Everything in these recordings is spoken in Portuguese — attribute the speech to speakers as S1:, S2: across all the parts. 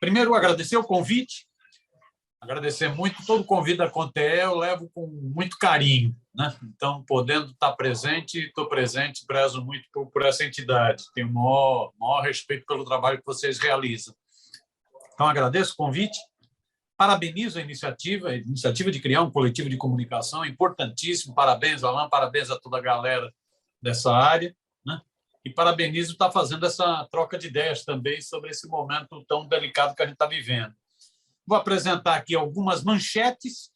S1: Primeiro, agradecer o convite, agradecer muito. Todo convite da Conte eu levo com muito carinho, né? Então, podendo estar presente, estou presente, prezo muito por essa entidade. Tenho o maior respeito pelo trabalho que vocês realizam. Então, agradeço o convite, parabenizo a iniciativa de criar um coletivo de comunicação, importantíssimo. Parabéns, Alain, parabéns a toda a galera dessa área, né? E parabenizo estar fazendo essa troca de ideias também sobre esse momento tão delicado que a gente está vivendo. Vou apresentar aqui algumas manchetes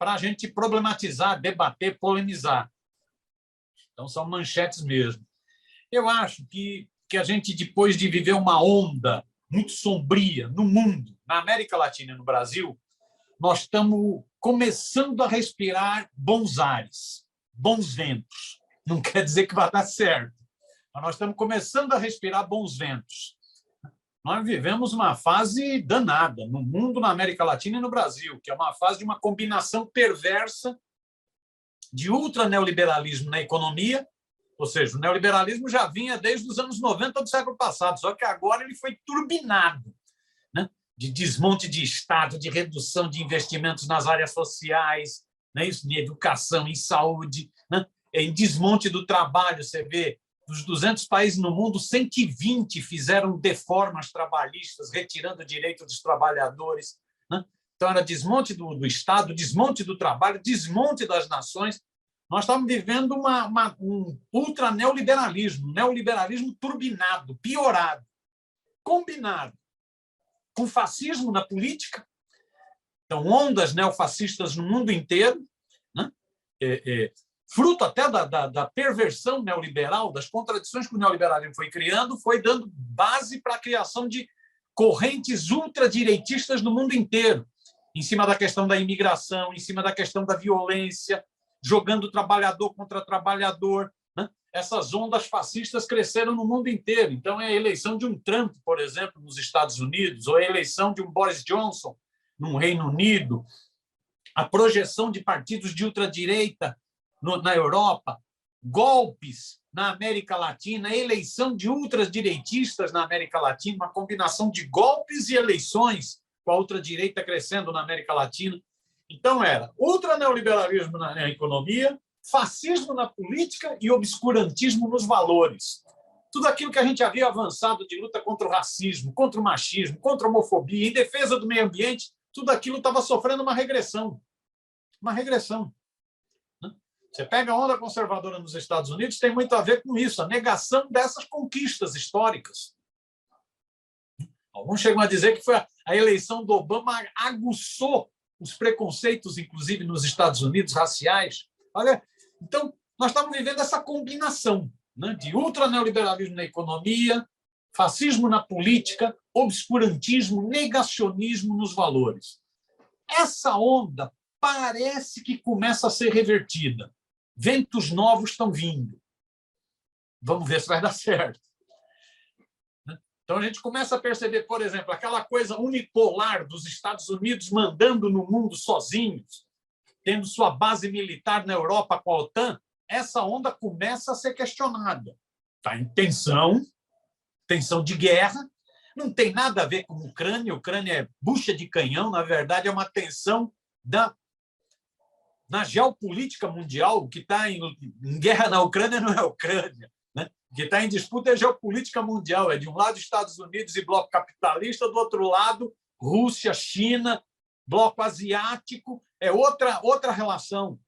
S1: para a gente problematizar, debater, polemizar. Então, são manchetes mesmo. Eu acho que a gente, depois de viver uma onda muito sombria no mundo, na América Latina e no Brasil, nós estamos começando a respirar bons ares, bons ventos. Não quer dizer que vai dar certo, mas nós estamos começando a respirar bons ventos. Nós vivemos uma fase danada no mundo, na América Latina e no Brasil, que é uma fase de uma combinação perversa de ultraneoliberalismo na economia, ou seja, o neoliberalismo já vinha desde os anos 90 do século passado, só que agora ele foi turbinado, né? De desmonte de Estado, de redução de investimentos nas áreas sociais, né? Isso, em educação, em saúde, né? Em desmonte do trabalho. Você vê, dos 200 países no mundo, 120 fizeram deformas trabalhistas, retirando o direito dos trabalhadores, né? Então, era desmonte do Estado, desmonte do trabalho, desmonte das nações. Nós estamos vivendo um ultraneoliberalismo, neoliberalismo turbinado, piorado, combinado com fascismo na política. Então, ondas neofascistas no mundo inteiro, né? Fruto até da perversão neoliberal, das contradições que o neoliberalismo foi criando, foi dando base para a criação de correntes ultradireitistas no mundo inteiro, em cima da questão da imigração, em cima da questão da violência, jogando trabalhador contra trabalhador, né? Essas ondas fascistas cresceram no mundo inteiro. Então, é a eleição de um Trump, por exemplo, nos Estados Unidos, ou a eleição de um Boris Johnson no Reino Unido, a projeção de partidos de ultradireita na Europa, golpes na América Latina, a eleição de ultradireitistas na América Latina, uma combinação de golpes e eleições, com a ultradireita crescendo na América Latina. Então, era ultraneoliberalismo na economia, fascismo na política e obscurantismo nos valores. Tudo aquilo que a gente havia avançado de luta contra o racismo, contra o machismo, contra a homofobia, em defesa do meio ambiente, tudo aquilo estava sofrendo uma regressão. Uma regressão. Você pega a onda conservadora nos Estados Unidos, tem muito a ver com isso, a negação dessas conquistas históricas. Alguns chegam a dizer que foi a eleição do Obama aguçou os preconceitos, inclusive nos Estados Unidos, raciais. Olha, então, nós estamos vivendo essa combinação, né, de ultraneoliberalismo na economia, fascismo na política, obscurantismo, negacionismo nos valores. Essa onda parece que começa a ser revertida. Ventos novos estão vindo. Vamos ver se vai dar certo. Então, a gente começa a perceber, por exemplo, aquela coisa unipolar dos Estados Unidos mandando no mundo sozinhos, tendo sua base militar na Europa com a OTAN. Essa onda começa a ser questionada. Está em tensão de guerra, não tem nada a ver com a Ucrânia. A Ucrânia é bucha de canhão, na verdade, é uma tensão na geopolítica mundial. O que está em guerra na Ucrânia não é a Ucrânia, né? O que está em disputa é a geopolítica mundial. É de um lado Estados Unidos e bloco capitalista, do outro lado Rússia, China, bloco asiático. É outra relação.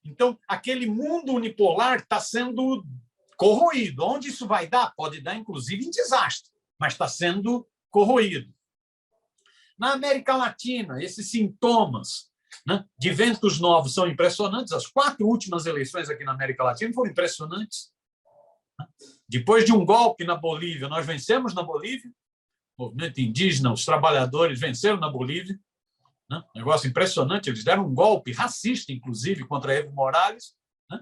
S1: Então, aquele mundo unipolar está sendo corroído. Onde isso vai dar? Pode dar, inclusive, em desastre, mas está sendo corroído. Na América Latina, esses sintomas, né, de ventos novos são impressionantes. As 4 últimas eleições aqui na América Latina foram impressionantes. Depois de um golpe na Bolívia, nós vencemos na Bolívia, o movimento indígena, os trabalhadores venceram na Bolívia, né? Negócio impressionante. Eles deram um golpe racista, inclusive, contra Evo Morales, né?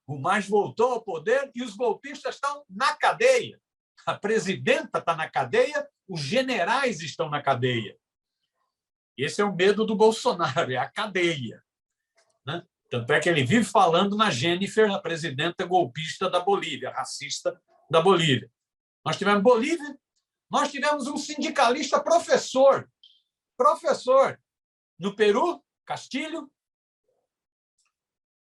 S1: O MAS voltou ao poder e os golpistas estão na cadeia. A presidenta está na cadeia, os generais estão na cadeia. Esse é o medo do Bolsonaro, é a cadeia, né? Tanto é que ele vive falando na Jennifer, a presidenta golpista da Bolívia, racista da Bolívia. Nós tivemos Bolívia, Nós tivemos um sindicalista professor no Peru, Castilho.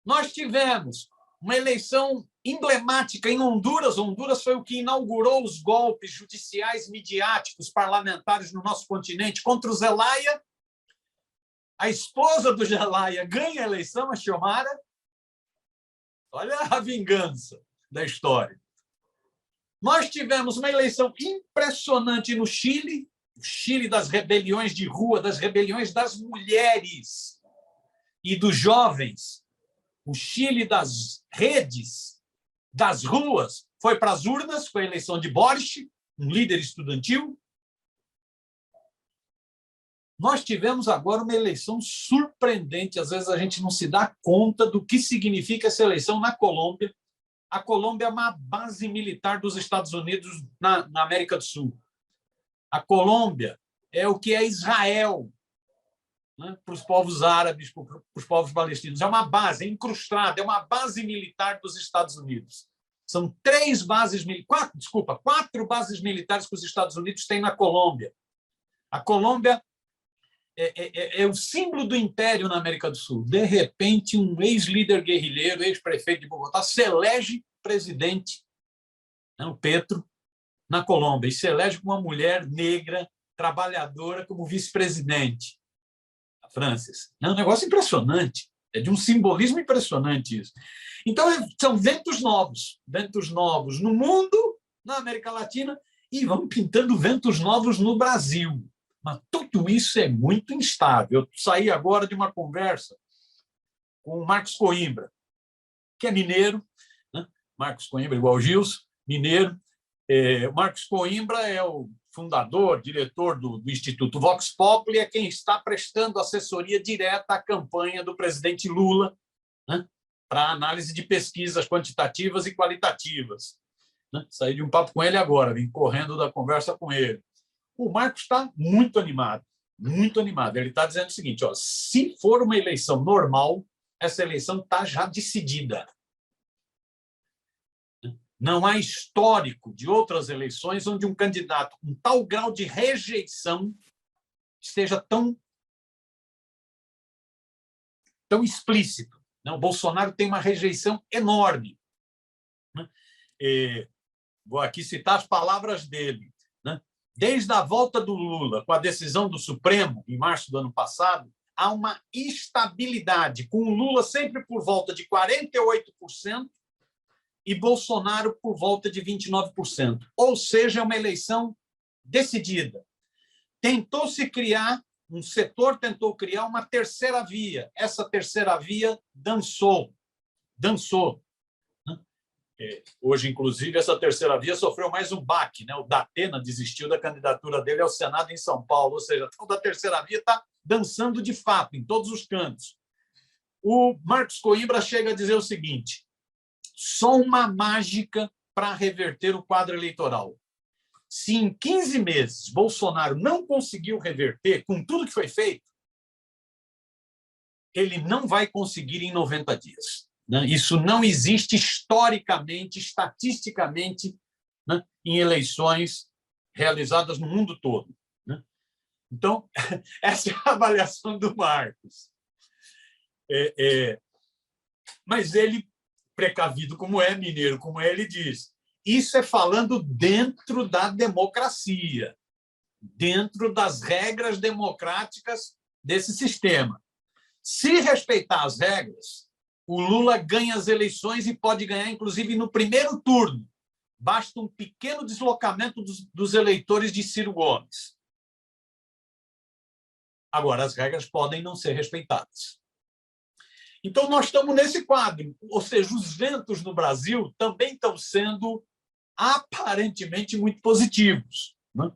S1: Nós tivemos uma eleição emblemática em Honduras. Honduras foi o que inaugurou os golpes judiciais, midiáticos, parlamentares no nosso continente contra o Zelaya. A esposa do Zelaya ganha a eleição, a Xiomara. Olha a vingança da história. Nós tivemos uma eleição impressionante no Chile, o Chile das rebeliões de rua, das rebeliões das mulheres e dos jovens, o Chile das redes, das ruas, foi para as urnas, foi a eleição de Boric, um líder estudantil. Nós tivemos agora uma eleição surpreendente, às vezes a gente não se dá conta do que significa essa eleição na Colômbia. A Colômbia é uma base militar dos Estados Unidos na América do Sul. A Colômbia é o que é Israel, né, para os povos árabes, para os povos palestinos. É uma base, é incrustada, é uma base militar dos Estados Unidos. São quatro bases militares que os Estados Unidos têm na Colômbia. A Colômbia é o símbolo do império na América do Sul. De repente, um ex-líder guerrilheiro, ex-prefeito de Bogotá, se elege presidente, né, o Petro, na Colômbia, e se elege com uma mulher negra, trabalhadora, como vice-presidente, a Francis. É um negócio impressionante, é de um simbolismo impressionante isso. Então, são ventos novos no mundo, na América Latina, e vão pintando ventos novos no Brasil. Mas tudo isso é muito instável. Eu saí agora de uma conversa com o Marcos Coimbra, que é mineiro, né? Marcos Coimbra, igual o Gilson, mineiro. O Marcos Coimbra é o fundador, diretor do Instituto Vox Populi, é quem está prestando assessoria direta à campanha do presidente Lula, né? Para análise de pesquisas quantitativas e qualitativas. Né? Saí de um papo com ele agora, vim correndo da conversa com ele. O Marcos está muito animado, muito animado. Ele está dizendo o seguinte, ó, se for uma eleição normal, essa eleição está já decidida. Não há histórico de outras eleições onde um candidato com tal grau de rejeição esteja tão explícito. O Bolsonaro tem uma rejeição enorme. Vou aqui citar as palavras dele. Desde a volta do Lula, com a decisão do Supremo, em março do ano passado, há uma estabilidade, com o Lula sempre por volta de 48% e Bolsonaro por volta de 29%. Ou seja, é uma eleição decidida. Um setor tentou criar uma terceira via. Essa terceira via dançou. Hoje, inclusive, essa terceira via sofreu mais um baque, né? O Datena desistiu da candidatura dele ao Senado em São Paulo, ou seja, toda a terceira via está dançando de fato, em todos os cantos. O Marcos Coimbra chega a dizer o seguinte, só uma mágica para reverter o quadro eleitoral. Se em 15 meses Bolsonaro não conseguiu reverter com tudo que foi feito, ele não vai conseguir em 90 dias. Isso não existe historicamente, estatisticamente, né, em eleições realizadas no mundo todo. Né? Então, essa é a avaliação do Marcos. Mas ele, precavido como é, mineiro como é, ele diz, isso é falando dentro da democracia, dentro das regras democráticas desse sistema. Se respeitar as regras, o Lula ganha as eleições e pode ganhar, inclusive, no primeiro turno. Basta um pequeno deslocamento dos eleitores de Ciro Gomes. Agora, as regras podem não ser respeitadas. Então, nós estamos nesse quadro. Ou seja, os ventos no Brasil também estão sendo aparentemente muito positivos. Né?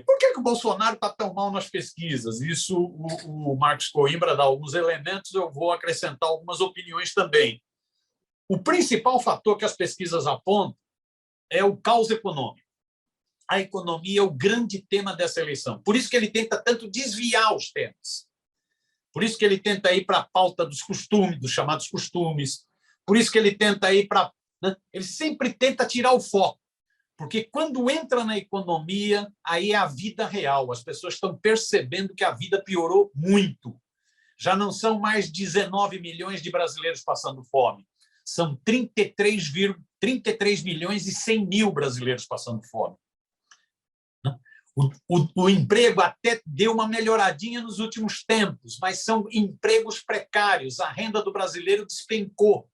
S1: Por que o Bolsonaro está tão mal nas pesquisas? Isso o Marcos Coimbra dá alguns elementos, eu vou acrescentar algumas opiniões também. O principal fator que as pesquisas apontam é o caos econômico. A economia é o grande tema dessa eleição. Por isso que ele tenta tanto desviar os temas. Por isso que ele tenta ir para a pauta dos costumes, dos chamados costumes. Por isso que ele tenta ir para... Né? Ele sempre tenta tirar o foco. Porque quando entra na economia, aí é a vida real. As pessoas estão percebendo que a vida piorou muito. Já não são mais 19 milhões de brasileiros passando fome. São 33 milhões e 100 mil brasileiros passando fome. O emprego até deu uma melhoradinha nos últimos tempos, mas são empregos precários. A renda do brasileiro despencou.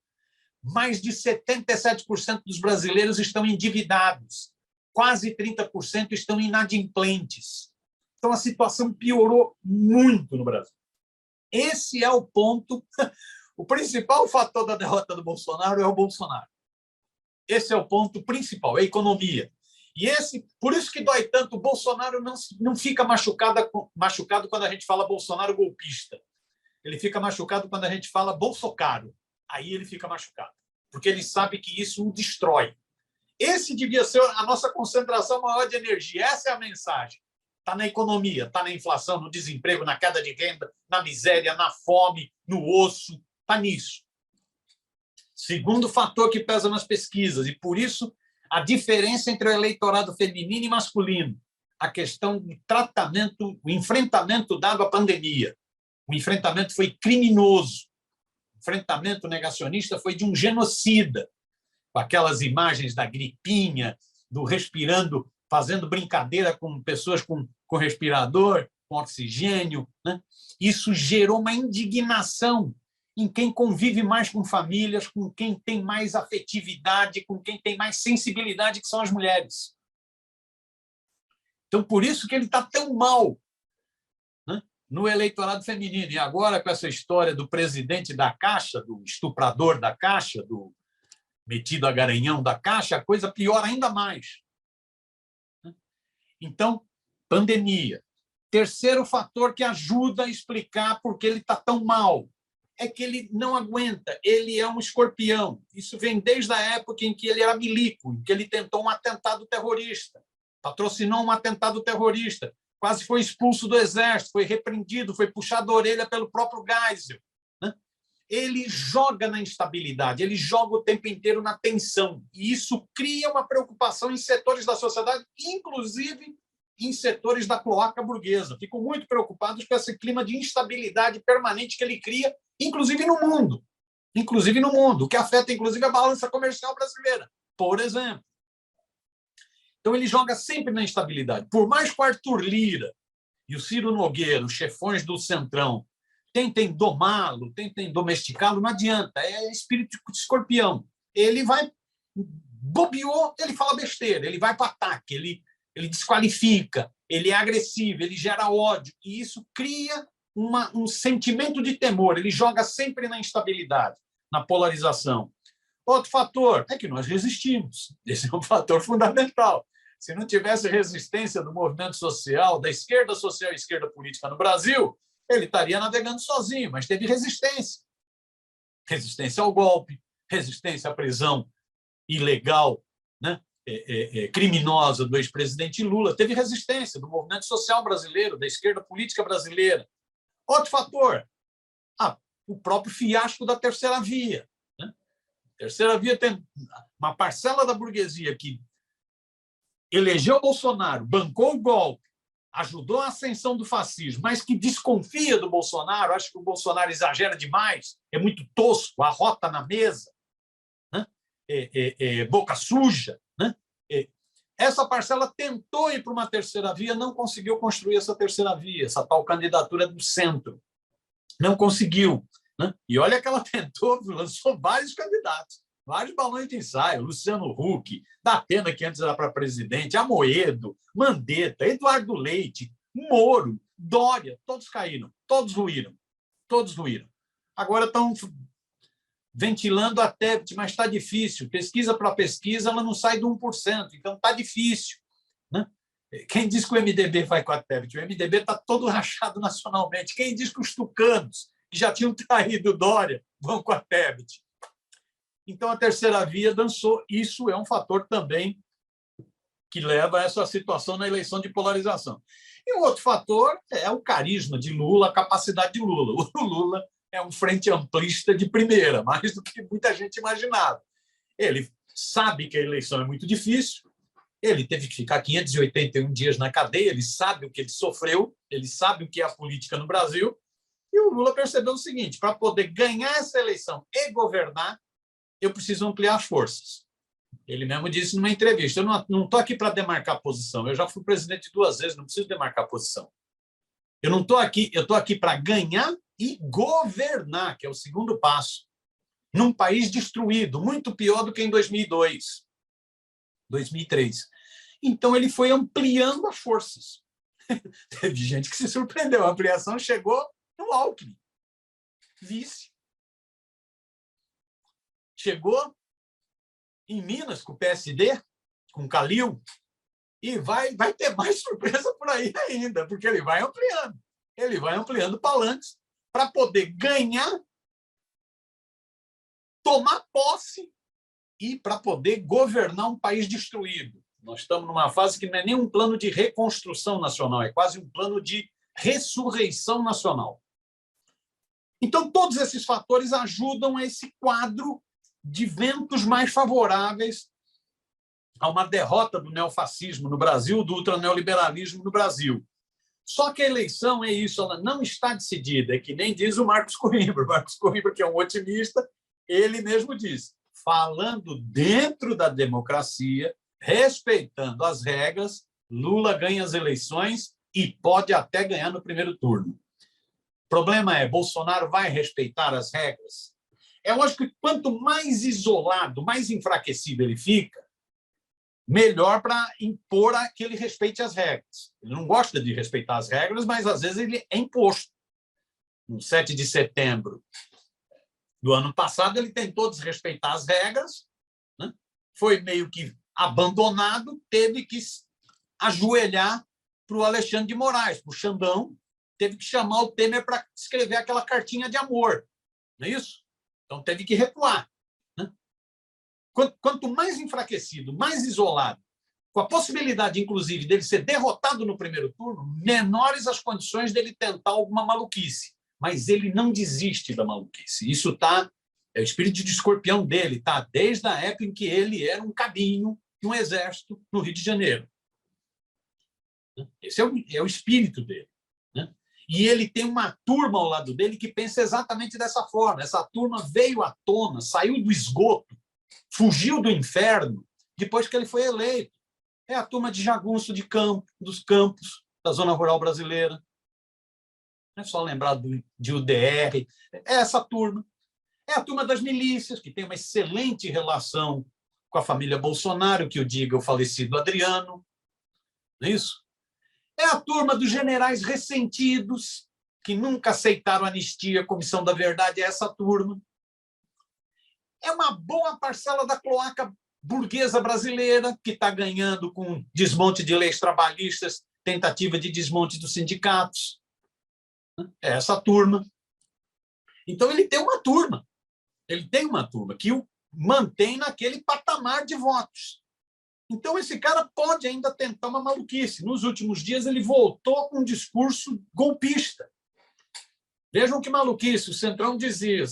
S1: Mais de 77% dos brasileiros estão endividados. Quase 30% estão inadimplentes. Então, a situação piorou muito no Brasil. Esse é o ponto. O principal fator da derrota do Bolsonaro é o Bolsonaro. Esse é o ponto principal, é a economia. E por isso que dói tanto. O Bolsonaro não fica machucado quando a gente fala Bolsonaro golpista. Ele fica machucado quando a gente fala Bolsocaro. Aí ele fica machucado, porque ele sabe que isso o destrói. Esse devia ser a nossa concentração maior de energia. Essa é a mensagem. Está na economia, está na inflação, no desemprego, na queda de renda, na miséria, na fome, no osso. Está nisso. Segundo fator que pesa nas pesquisas, e por isso a diferença entre o eleitorado feminino e masculino, a questão do tratamento, o enfrentamento dado à pandemia. O enfrentamento foi criminoso. O enfrentamento negacionista foi de um genocida, com aquelas imagens da gripinha, do respirando, fazendo brincadeira com pessoas com respirador, com oxigênio, né? Isso gerou uma indignação em quem convive mais com famílias, com quem tem mais afetividade, com quem tem mais sensibilidade, que são as mulheres. Então, por isso que ele está tão mal, né, no eleitorado feminino. E agora, com essa história do presidente da Caixa, do estuprador da Caixa, do metido a garanhão da Caixa, a coisa piora ainda mais. Então, pandemia. Terceiro fator que ajuda a explicar por que ele está tão mal é que ele não aguenta, ele é um escorpião. Isso vem desde a época em que ele era milico, em que ele tentou um atentado terrorista, patrocinou um atentado terrorista, quase foi expulso do exército, foi repreendido, foi puxado a orelha pelo próprio Geisel. Ele joga na instabilidade, ele joga o tempo inteiro na tensão, e isso cria uma preocupação em setores da sociedade, inclusive em setores da cloaca burguesa. Ficam muito preocupados com esse clima de instabilidade permanente que ele cria, inclusive no mundo, o que afeta, inclusive, a balança comercial brasileira, por exemplo. Então, ele joga sempre na instabilidade. Por mais que o Arthur Lira e o Ciro Nogueira, os chefões do Centrão, tentem domá-lo, tentem domesticá-lo, não adianta, é espírito de escorpião. Ele vai, bobeou, ele fala besteira, ele vai para o ataque, ele desqualifica, ele é agressivo, ele gera ódio, e isso cria um sentimento de temor, ele joga sempre na instabilidade, na polarização. Outro fator é que nós resistimos, esse é um fator fundamental. Se não tivesse resistência do movimento social, da esquerda social e esquerda política no Brasil, ele estaria navegando sozinho, mas teve resistência. Resistência ao golpe, resistência à prisão ilegal, né, criminosa do ex-presidente Lula. Teve resistência do movimento social brasileiro, da esquerda política brasileira. Outro fator, o próprio fiasco da terceira via. Né? A terceira via tem uma parcela da burguesia que elegeu Bolsonaro, bancou o golpe, ajudou a ascensão do fascismo, mas que desconfia do Bolsonaro, acha que o Bolsonaro exagera demais, é muito tosco, arrota na mesa, né? Boca suja. Né? Essa parcela tentou ir para uma terceira via, não conseguiu construir essa terceira via, essa tal candidatura do centro. Não conseguiu. Né? E olha que ela tentou, lançou vários candidatos, vários balões de ensaio, Luciano Huck, Datena, que antes era para presidente, Amoedo, Mandetta, Eduardo Leite, Moro, Dória, todos caíram, todos ruíram. Agora estão ventilando a Tebet, mas está difícil. Pesquisa para pesquisa, ela não sai de 1%, então está difícil. Né? Quem diz que o MDB vai com a Tebet? O MDB está todo rachado nacionalmente. Quem diz que os tucanos, que já tinham traído Dória, vão com a Tebet? Então, a terceira via dançou. Isso é um fator também que leva a essa situação na eleição de polarização. E um outro fator é o carisma de Lula, a capacidade de Lula. O Lula é um frente amplista de primeira, mais do que muita gente imaginava. Ele sabe que a eleição é muito difícil, Ele teve que ficar 581 dias na cadeia, ele sabe o que ele sofreu, ele sabe o que é a política no Brasil, e o Lula percebeu o seguinte: para poder ganhar essa eleição e governar, eu preciso ampliar as forças. Ele mesmo disse numa entrevista: eu não estou aqui para demarcar posição, eu já fui presidente 2 vezes, não preciso demarcar posição. Eu não estou aqui, eu estou aqui para ganhar e governar, que é o segundo passo, num país destruído, muito pior do que em 2002, 2003. Então, ele foi ampliando as forças. Teve gente que se surpreendeu. A ampliação chegou no Alckmin, vice. Chegou em Minas, com o PSD, com o Calil, e vai ter mais surpresa por aí ainda, porque ele vai ampliando. Ele vai ampliando palanques para poder ganhar, tomar posse e para poder governar um país destruído. Nós estamos numa fase que não é nem um plano de reconstrução nacional, é quase um plano de ressurreição nacional. Então, todos esses fatores ajudam a esse quadro de ventos mais favoráveis a uma derrota do neofascismo no Brasil, do ultraneoliberalismo no Brasil. Só que a eleição é isso, ela não está decidida, é que nem diz o Marcos Coimbra. O Marcos Coimbra, que é um otimista, ele mesmo diz: falando dentro da democracia, respeitando as regras, Lula ganha as eleições e pode até ganhar no primeiro turno. O problema é: Bolsonaro vai respeitar as regras? É lógico que quanto mais isolado, mais enfraquecido ele fica, melhor para impor que ele respeite as regras. Ele não gosta de respeitar as regras, mas às vezes ele é imposto. No 7 de setembro do ano passado, ele tentou desrespeitar as regras, né? Foi meio que abandonado, teve que ajoelhar para o Alexandre de Moraes, para o Xandão, teve que chamar o Temer para escrever aquela cartinha de amor, não é isso? Então teve que recuar. Né? Quanto mais enfraquecido, mais isolado, com a possibilidade, inclusive, dele ser derrotado no primeiro turno, menores as condições dele tentar alguma maluquice. Mas ele não desiste da maluquice. Isso está... É o espírito de escorpião dele, tá? Desde a época em que ele era um cabinho no exército no Rio de Janeiro. Esse é o espírito dele. Né? E ele tem uma turma ao lado dele que pensa exatamente dessa forma. Essa turma veio à tona, saiu do esgoto, fugiu do inferno depois que ele foi eleito. É a turma de jagunço dos campos da zona rural brasileira. Não é só lembrar de UDR. É essa turma. É a turma das milícias, que tem uma excelente relação com a família Bolsonaro, que eu diga o falecido Adriano. Não é isso? É a turma dos generais ressentidos, que nunca aceitaram anistia, comissão da verdade, é essa turma. É uma boa parcela da cloaca burguesa brasileira, que está ganhando com desmonte de leis trabalhistas, tentativa de desmonte dos sindicatos. É essa turma. Então, ele tem uma turma. Ele tem uma turma que o mantém naquele patamar de votos. Então, esse cara pode ainda tentar uma maluquice. Nos últimos dias, ele voltou com um discurso golpista. Vejam que maluquice. O Centrão dizia: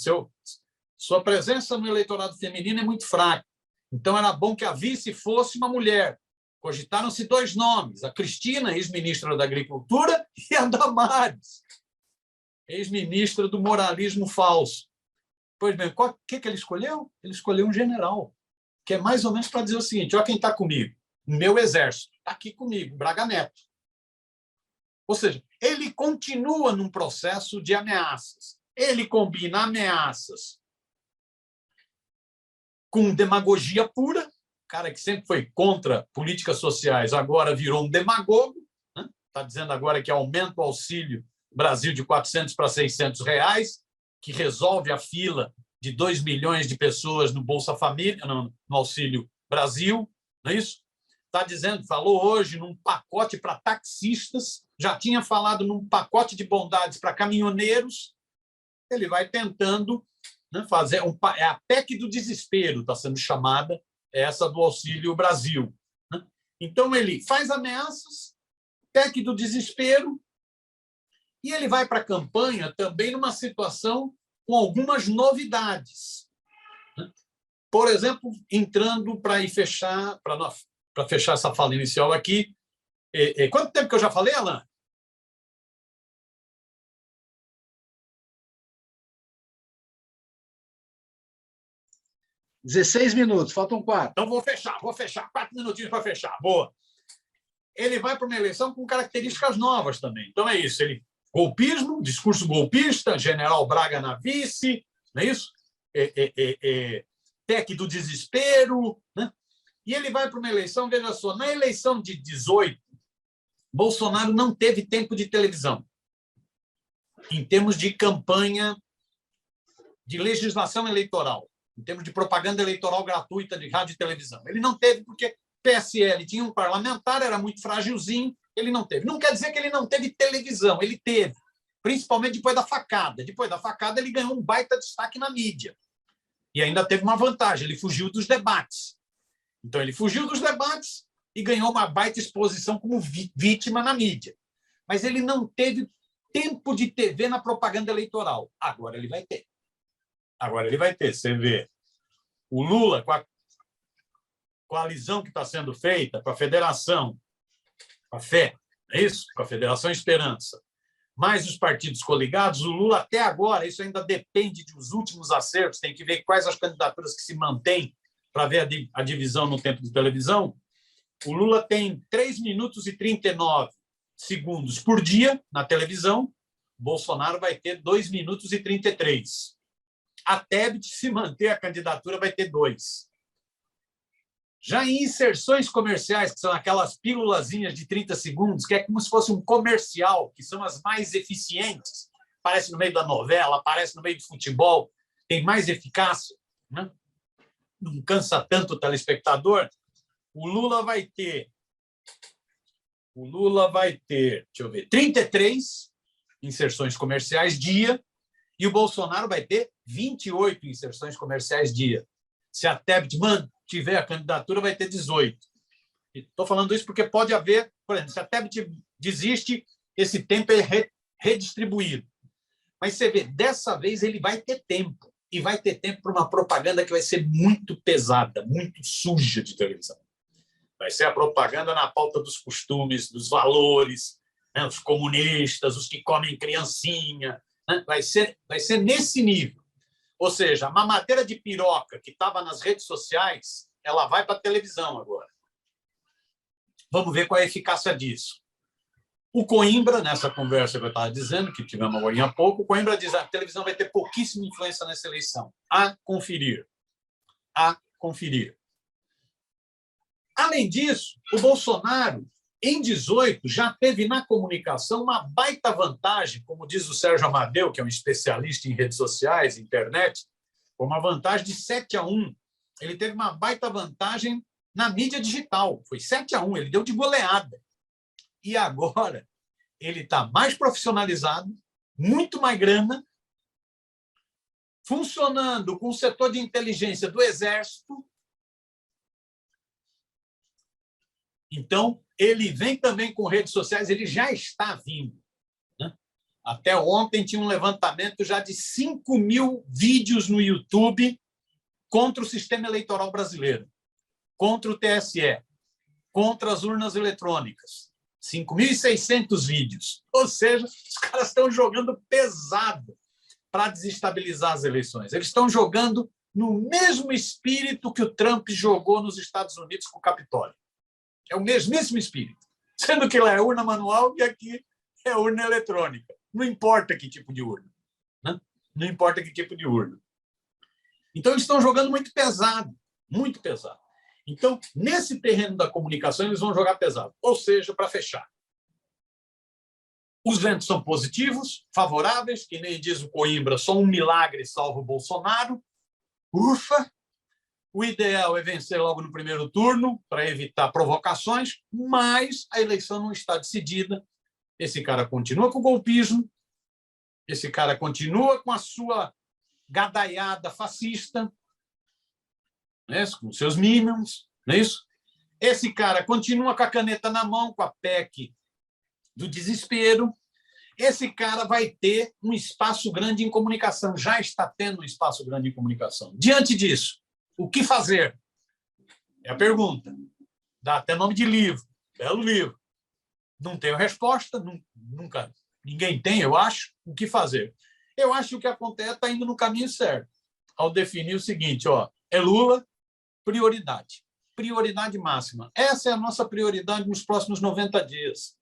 S1: sua presença no eleitorado feminino é muito fraca. Então, era bom que a vice fosse uma mulher. Cogitaram-se 2 nomes: a Cristina, ex-ministra da Agricultura, e a Damares, ex-ministra do moralismo falso. Pois bem, o que ele escolheu? Ele escolheu um general, que é mais ou menos para dizer o seguinte: olha quem está comigo, o meu exército, está aqui comigo, Braga Neto. Ou seja, ele continua num processo de ameaças. Ele combina ameaças com demagogia pura, cara que sempre foi contra políticas sociais, agora virou um demagogo, né? Está dizendo agora que aumenta o Auxílio Brasil de R$400 para R$600, que resolve a fila de 2 milhões de pessoas no Bolsa Família, no Auxílio Brasil, não é isso? Está dizendo, falou hoje num pacote para taxistas, já tinha falado num pacote de bondades para caminhoneiros. Ele vai tentando, né, fazer é a PEC do desespero, está sendo chamada, essa do Auxílio Brasil. Né? Então, ele faz ameaças, PEC do desespero, e ele vai para a campanha também numa situação com algumas novidades. Por exemplo, entrando para ir fechar, para para fechar essa fala inicial aqui. Quanto tempo que eu já falei, Alan?
S2: $16 minutos, faltam 4.
S1: Então vou fechar. 4 minutinhos para fechar. Boa. Ele vai para uma eleição com características novas também. Então é isso. Golpismo, discurso golpista, General Braga na vice, não é isso? PEC do desespero, né? E ele vai para uma eleição, veja só, na eleição de 18, Bolsonaro não teve tempo de televisão, em termos de campanha de legislação eleitoral, em termos de propaganda eleitoral gratuita de rádio e televisão. Ele não teve porque PSL tinha um parlamentar, era muito frágilzinho, ele não teve. Não quer dizer que ele não teve televisão, ele teve, principalmente depois da facada. Depois da facada, ele ganhou um baita destaque na mídia. E ainda teve uma vantagem, ele fugiu dos debates. Então, ele fugiu dos debates e ganhou uma baita exposição como vítima na mídia. Mas ele não teve tempo de TV na propaganda eleitoral. Agora ele vai ter. Você vê o Lula, com a coalizão que está sendo feita, com a federação, com a FÉ, é isso? Com a Federação Esperança, mais os partidos coligados, o Lula até agora, isso ainda depende dos últimos acertos, tem que ver quais as candidaturas que se mantêm para ver a divisão no tempo de televisão. O Lula tem 3 minutos e 39 segundos por dia na televisão, Bolsonaro vai ter 2 minutos e 33. A Tebet, se manter a candidatura, vai ter 2. Já em inserções comerciais, que são aquelas pílulazinhas de 30 segundos, que é como se fosse um comercial, que são as mais eficientes, aparece no meio da novela, aparece no meio do futebol, tem mais eficácia, né? Não cansa tanto o telespectador. O Lula vai ter, deixa eu ver, 33 inserções comerciais dia, e o Bolsonaro vai ter 28 inserções comerciais dia. Se a Tebet tiver a candidatura, vai ter 18. Estou falando isso porque pode haver, por exemplo, se a Tebet desiste, esse tempo é redistribuído. Mas você vê, dessa vez ele vai ter tempo. E vai ter tempo para uma propaganda que vai ser muito pesada, muito suja de televisão. Vai ser a propaganda na pauta dos costumes, dos valores, né? Os comunistas, os que comem criancinha. Né? Vai ser nesse nível. Ou seja, a mamadeira de piroca que estava nas redes sociais, ela vai para a televisão agora. Vamos ver qual é a eficácia disso. O Coimbra, nessa conversa que eu estava dizendo, que tivemos agora há pouco, o Coimbra diz que a televisão vai ter pouquíssima influência nessa eleição. A conferir. Além disso, o Bolsonaro, em 18, já teve na comunicação uma baita vantagem, como diz o Sérgio Amadeu, que é um especialista em redes sociais, internet, uma vantagem de 7-1. Ele teve uma baita vantagem na mídia digital. Foi 7-1, ele deu de goleada. E agora ele está mais profissionalizado, muito mais grana, funcionando com o setor de inteligência do Exército. Então, ele vem também com redes sociais, ele já está vindo. Né? Até ontem tinha um levantamento já de 5 mil vídeos no YouTube contra o sistema eleitoral brasileiro, contra o TSE, contra as urnas eletrônicas. 5.600 vídeos. Ou seja, os caras estão jogando pesado para desestabilizar as eleições. Eles estão jogando no mesmo espírito que o Trump jogou nos Estados Unidos com o Capitólio. É o mesmíssimo espírito. Sendo que lá é urna manual e aqui é urna eletrônica. Não importa que tipo de urna. Né? Não importa que tipo de urna. Então, eles estão jogando muito pesado. Muito pesado. Então, nesse terreno da comunicação, eles vão jogar pesado. Ou seja, para fechar, os ventos são positivos, favoráveis, que nem diz o Coimbra, só um milagre salva o Bolsonaro. Ufa! O ideal é vencer logo no primeiro turno, para evitar provocações, mas a eleição não está decidida. Esse cara continua com o golpismo, esse cara continua com a sua gadaiada fascista, né, com seus minions, não é isso? Esse cara continua com a caneta na mão, com a PEC do desespero. Esse cara vai ter um espaço grande em comunicação, já está tendo um espaço grande em comunicação. Diante disso, o que fazer? É a pergunta. Dá até nome de livro. Belo livro. Não tenho resposta, nunca ninguém tem, eu acho, o que fazer. Eu acho que o que acontece está indo no caminho certo, ao definir o seguinte, é Lula, prioridade. Prioridade máxima. Essa é a nossa prioridade nos próximos 90 dias.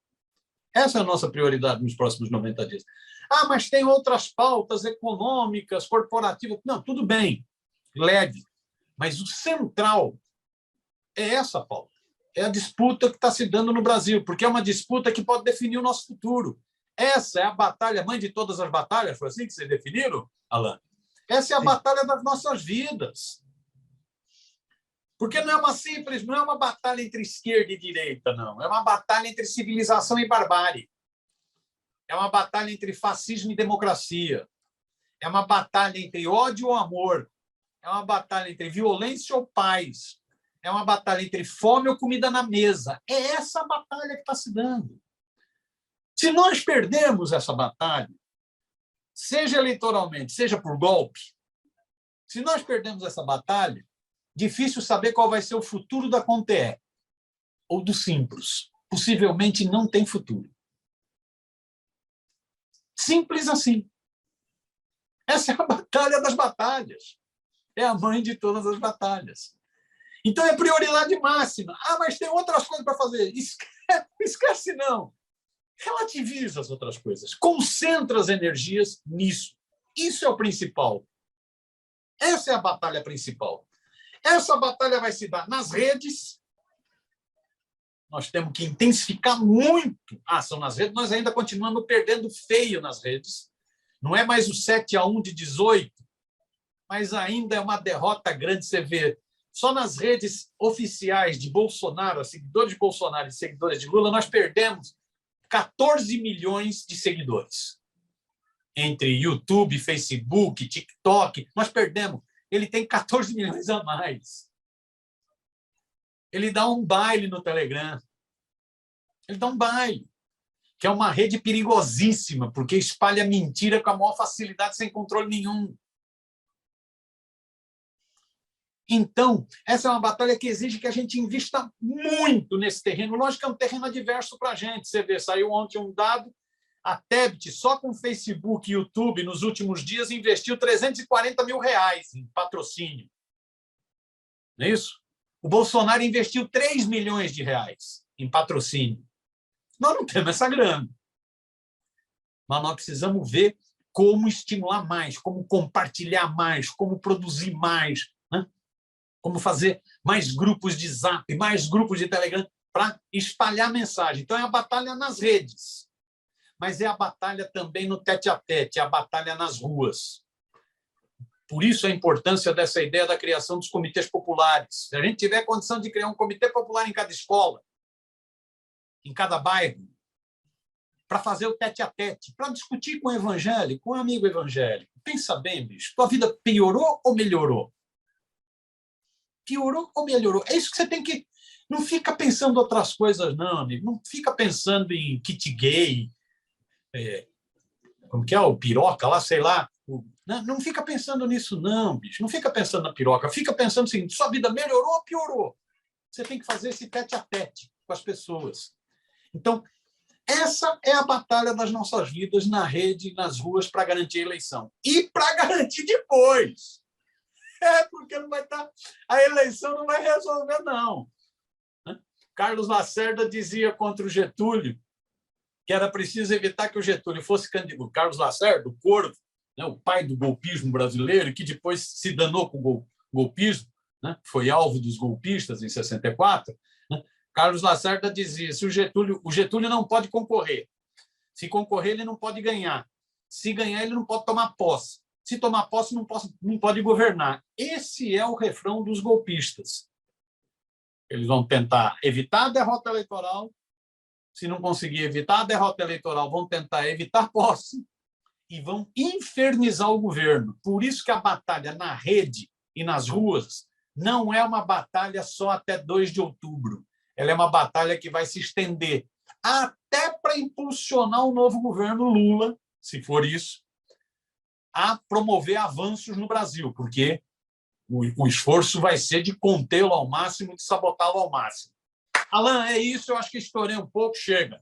S1: Essa é a nossa prioridade nos próximos 90 dias. Ah, mas tem outras pautas econômicas, corporativas. Não, tudo bem, leve. Mas o central é essa pauta. É a disputa que está se dando no Brasil, porque é uma disputa que pode definir o nosso futuro. Essa é a batalha, mãe de todas as batalhas, foi assim que vocês definiram, Alan? Essa é a batalha das nossas vidas. Porque não é uma batalha entre esquerda e direita, não. É uma batalha entre civilização e barbárie. É uma batalha entre fascismo e democracia. É uma batalha entre ódio ou amor. É uma batalha entre violência ou paz. É uma batalha entre fome ou comida na mesa. É essa a batalha que está se dando. Se nós perdemos essa batalha, seja eleitoralmente, seja por golpe, se nós perdemos essa batalha, difícil saber qual vai ser o futuro da Conte ou do Simpros. Possivelmente não tem futuro. Simples assim. Essa é a batalha das batalhas. É a mãe de todas as batalhas. Então, é prioridade máxima. Ah, mas tem outras coisas para fazer. Esquece não. Relativiza as outras coisas. Concentra as energias nisso. Isso é o principal. Essa é a batalha principal. Essa batalha vai se dar nas redes. Nós temos que intensificar muito a ação nas redes. Nós ainda continuamos perdendo feio nas redes. Não é mais o 7-1 de 18, mas ainda é uma derrota grande. Você vê, só nas redes oficiais de Bolsonaro, seguidores de Bolsonaro e seguidores de Lula, nós perdemos 14 milhões de seguidores. Entre YouTube, Facebook, TikTok, nós perdemos. Ele tem 14 milhões a mais. Ele dá um baile no Telegram. Ele dá um baile, que é uma rede perigosíssima, porque espalha mentira com a maior facilidade, sem controle nenhum. Então, essa é uma batalha que exige que a gente invista muito nesse terreno. Lógico que é um terreno adverso para a gente. Você vê, saiu ontem um dado, a Tebit, só com Facebook e YouTube, nos últimos dias, investiu R$340 mil em patrocínio. Não é isso? O Bolsonaro investiu R$3 milhões em patrocínio. Nós não temos essa grana. Mas nós precisamos ver como estimular mais, como compartilhar mais, como produzir mais, né? Como fazer mais grupos de Zap, mais grupos de Telegram para espalhar mensagem. Então, é a batalha nas redes, mas é a batalha também no tete-a-tete, é a batalha nas ruas. Por isso, a importância dessa ideia da criação dos comitês populares. Se a gente tiver condição de criar um comitê popular em cada escola, em cada bairro, para fazer o tete-a-tete, para discutir com o evangélico, com um amigo evangélico. Pensa bem, bicho, tua vida piorou ou melhorou? Piorou ou melhorou? É isso que você tem que... Não fica pensando em outras coisas, não, amigo. Não fica pensando em kit gay, como que é, o piroca lá, sei lá. Não fica pensando nisso, não, bicho. Não fica pensando na piroca. Fica pensando assim, sua vida melhorou ou piorou? Você tem que fazer esse tete-a-tete com as pessoas. Então, essa é a batalha das nossas vidas na rede, nas ruas, para garantir a eleição. E para garantir depois. Porque não vai estar... A eleição não vai resolver, não. Carlos Lacerda dizia contra o Getúlio que era preciso evitar que o Getúlio fosse candidato. O Carlos Lacerda, o Corvo, né, o pai do golpismo brasileiro, que depois se danou com o golpismo, né, foi alvo dos golpistas em 64, né, Carlos Lacerda dizia se o Getúlio não pode concorrer. Se concorrer, ele não pode ganhar. Se ganhar, ele não pode tomar posse. Se tomar posse, não pode governar. Esse é o refrão dos golpistas. Eles vão tentar evitar a derrota eleitoral. Se não conseguir evitar a derrota eleitoral, vão tentar evitar posse e vão infernizar o governo. Por isso que a batalha na rede e nas ruas não é uma batalha só até 2 de outubro. Ela é uma batalha que vai se estender até para impulsionar o novo governo Lula, se for isso, a promover avanços no Brasil, porque o esforço vai ser de contê-lo ao máximo, de sabotá-lo ao máximo. Alan, é isso. Eu acho que estourei um pouco. Chega.